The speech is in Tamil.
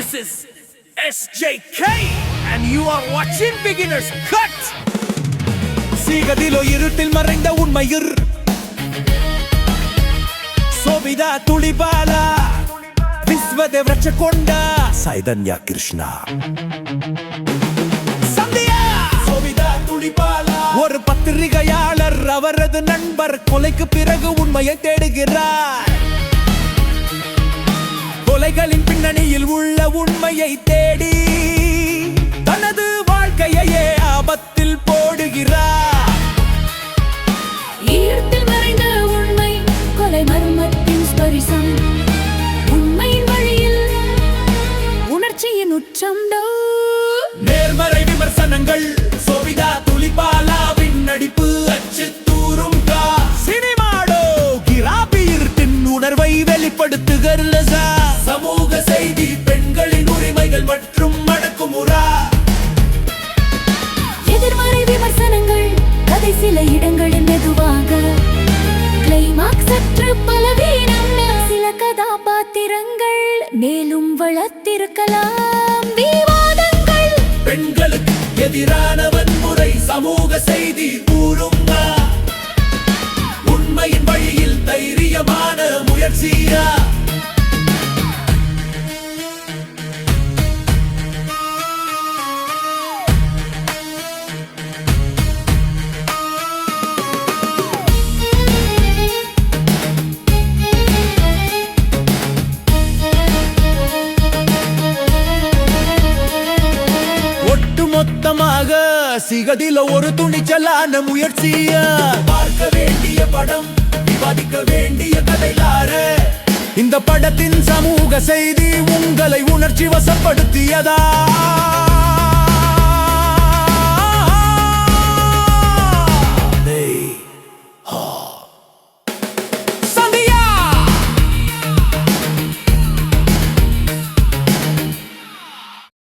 This is SJK and you are watching Beginner's Cut. சீகதிலோ இருட்டில் மறைந்த உண்மையிர் சோபிதா துளிபாலா விஸ்வதேவ் ரட்சகொண்டா சைதன்யா கிருஷ்ணா சந்தியா சோபிதா துளிபாலா ஒரு பத்திரிகையாளர் அவரது நண்பர் கொலைக்கு பிறகு உண்மையை தேடுகிறார். கொலைகளின் பின்னணியில் உள்ள உண்மையை தேடி தனது வாழ்க்கையே ஆபத்தில் போடுகிறார். ஈர்ப்பில் மறைந்த உண்மை கொலை மர்மத்தின் ஸ்பரிசம் உண்மையின் வழியில் உணர்ச்சியின் உச்சம். நேர்மறை விமர்சனங்கள் சோபிதா துளிபாலாவின் நடிப்பு அச்சு தூரும் சினிமாடோ கிராபியின் உணர்வை வெளிப்படுத்துகிறது. சமூக செய்தி பெண்களின் உரிமைகள் மற்றும் அடக்குமுறை. எதிர்மறை விமர்சனங்கள் கதை சில இடங்களில் மெதுவாக கிளைமாக்ஸ் சற்று பலவீனம். சில கதாபாத்திரங்கள் மேலும் வளர்த்திருக்கலாம். விவாதங்கள் பெண்களுக்கு எதிரான வன்முறை சமூக செய்தி கூறும் உண்மையின் வழியில் தைரியமான முயற்சியா. மொத்தமாக சிகதில ஒரு துணிச்சலான முயற்சிய பார்க்க வேண்டிய படம் விவாதிக்க வேண்டிய கதைலாறு. இந்த படத்தின் சமூக செய்தி உங்களை உணர்ச்சி வசப்படுத்தியதா?